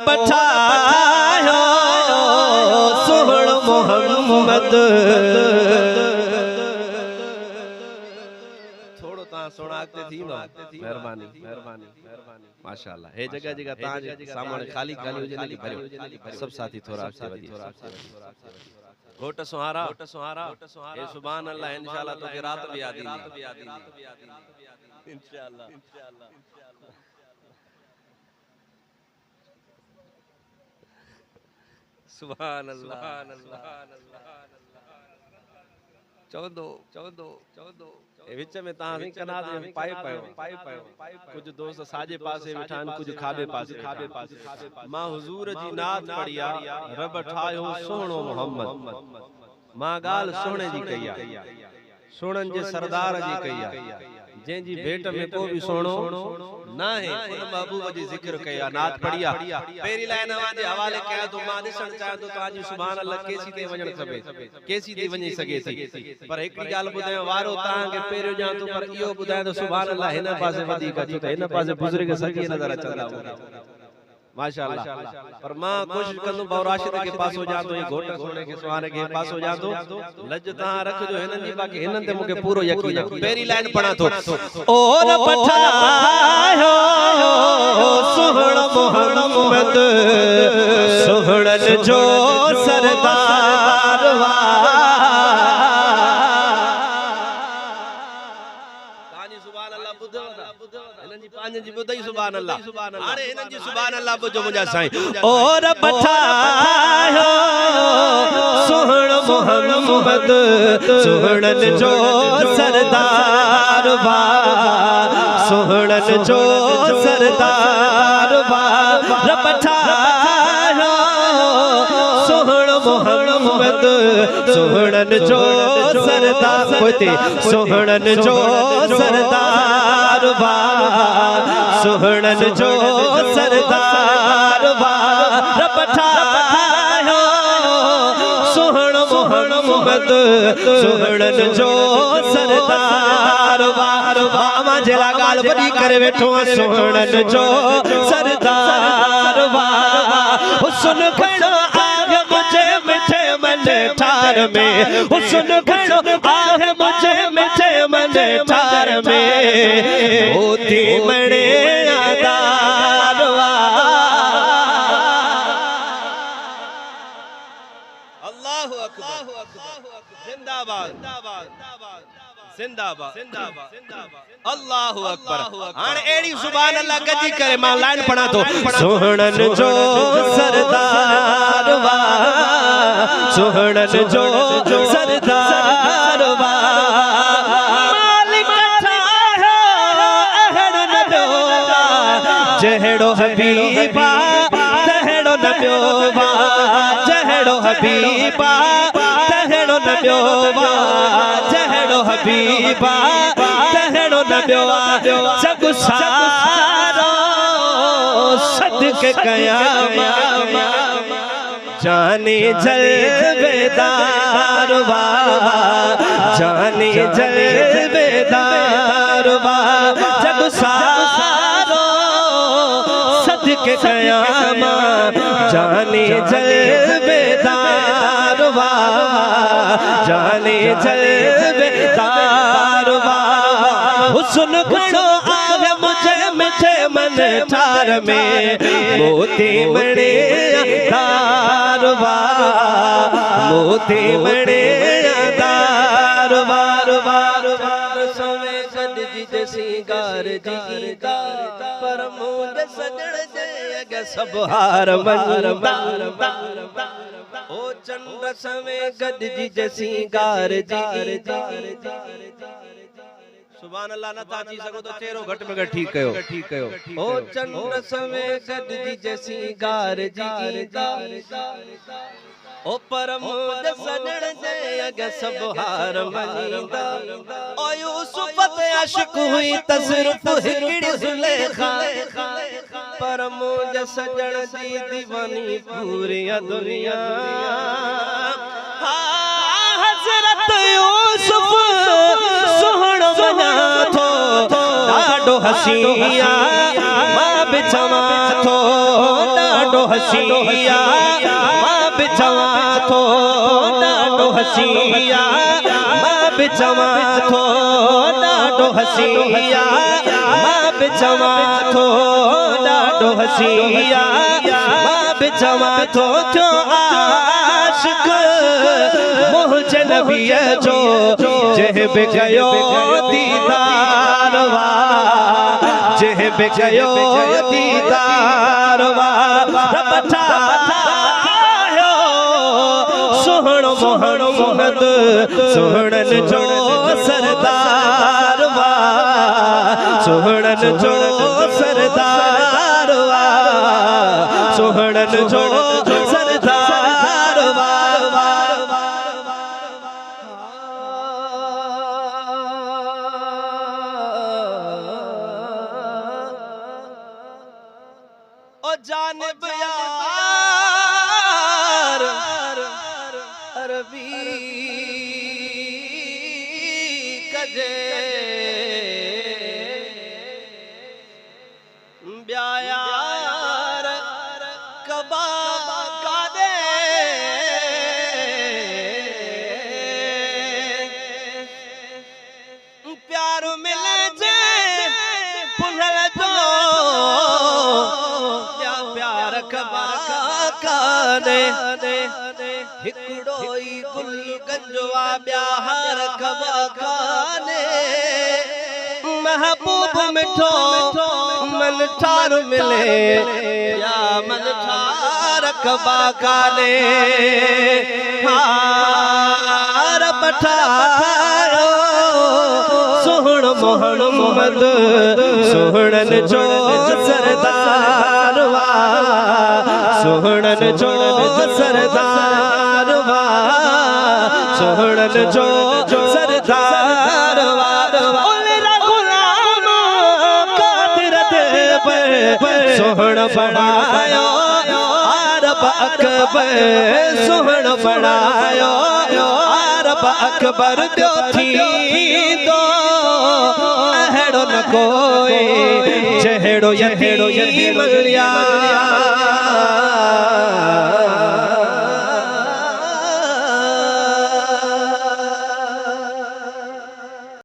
पठायो सोहण मोहम्मद थोड़ो ता सुणाते थी ना मेहरबानी मेहरबानी मेहरबानी माशाअल्लाह हे जगह जगह ता सामने खाली खाली हो जाने की भरियो सब साथी थोड़ा आपसे वधी घोट सुहारा ए सुभान अल्लाह इंशाअल्लाह तो के रात भी याद इंशाअल्लाह सुभान अल्लाह चौदो ए विच में ता नहीं कना दे पाए कुछ दोस्त साजे पासे बिठान कुछ खाबे पासे मां हुजूर जी नात पढ़िया रब ठायो सोहणो मोहम्मद मां गाल सोहणे जी कईया सोहणन जे सरदार जी कईया जे जी भेट में को भी सोहणो ना है उन महबूब जी जिक्र कया नात पढ़िया पहली लाइन वादे हवाले कया तो मां दिसण चाहे तो ताजी सुभान अल्लाह केसी ते वजण खबे केसी ते वञी सके थी पर एक गाल बुधायो वारो ता के पेरियो जा तो पर इयो बुधाए तो सुभान अल्लाह हिन पासे वधी कथी त हिन पासे बुजुर्ग सगी नजर अचंदा माशाअल्लाह पर मां कोशिश कंदो बाउ राशिद के पास हो जा तो ये घोट सोने के सुहाने के पास हो जा तो लज ता रख जो हिनन जी बाकी हिनन ते मुके पूरो यकीन है पहली लाइन पढ़ा तो और पठायो सोहण मोहम्मद सोहणन जो सरदार वा तानी सुभान अल्लाह बुधो हिनन जी पांच जी बुधई सुभान अल्लाह हाने हिनन जी सुभान अल्लाह बुझो मुजा साईं और पठायो सोहण मोहम्मद सोहणन जो सरदार वा सोहणन जो सरदार वा पठायो सोहण मोहम्मद सोहणन जो सरदार कोते सोहणन जो सरदार वा सोहणन जो सरदार वा पठायो सोहण मोहम्मद सोहणन जो सरदार वा मामा जेला गाल बड़ी करे बैठो सोहणन जो सरदार वा हुस्न खड़ो आगे मुझे मिठे मन ठार में हुस्न खड़ो आगे मुझे मिठे मन ठार में होती मणे आदारवा अल्लाहु अकबर जिंदाबाद जिंदाबाद अल्लाहु अकबर हाने एड़ी सुभान अल्लाह गजी करे मां लाइन पढ़ा तो सोहणन जो सरदार वा सोहणन जो सरदार वा मालिक ठायो अहड़ न ॿियो जहड़ो हबीबा तहड़ो न ॿियो जहड़ो हबीबा तहड़ो न ॿियो जहड़ो हबीबा तहड़ो न ॿियो जग सारो सदके कयाम जाने जलवेदार वा जाने जलवेदार वा जग सारो सदके कयाम जाने जलवेदार वा जाने जलवेदार वा हुस्न खड़ो आवे मुझे मिठे मन ठार में मोती मणे दार वा मोती मणे दार वार वार वार सवे गड जी जैसी गार जी पर मुझ सजण जे अगे सब हार मन ओ चंद्र सवे गड जी जैसी गार जी सुभान अल्लाह न ताची सको तो तेरो घट में घट ठीक कयो ओ चंद्र सवे गड जी जैसी गार जी ओ परम सजण जे अगे सब हार मनींदा ओ यूसुफ ते आशिक हुई तसरुफ हिकड़ी जुलेखा परम सजण जी दीवानी पूरी दुनिया हजरत यूसुफ सोहण बना थो ॾाढो हसीया मां बिछवा थो ॾाढो हसीया मां बि चवां थो ॾाढो हसीया मां बि चवां थो ॾाढो हसीया मां बि चवां थो ॾाढो हसीया मां बि चवां थो थियो आशिक़ मुंहिंजे नबीअ जो जंहिं बि कयो दीदार वाह जंहिं बि कयो दीदार वाह रब ठाहियो सुहिणो मोहम्मद सुहिणनि जो सरदार वाह सुहिणनि जो सरदार वाह सुहिणनि जो सरदार वाह ओ जानिब यार अरबी कजे ब्यायार कबा कादे प्यार मिले जे पुनल दो प्यार कबा कादे हिकड़ो ई गुल गंजवा ब्याहर कबा काने महबूब मिठो मन ठार मिले या मन ठार कबा काने हार पठायो सुहण मोहम्मद सुहणन जो सरदार वाह सुहणन जो सरदार वाह सुहणन जो सरदार वाह सुहण बणायो अरब अकबर सुहण बणायो अरब अकबर ॿियो थींदो अहिड़ो न कोई जहिड़ो यतीम यार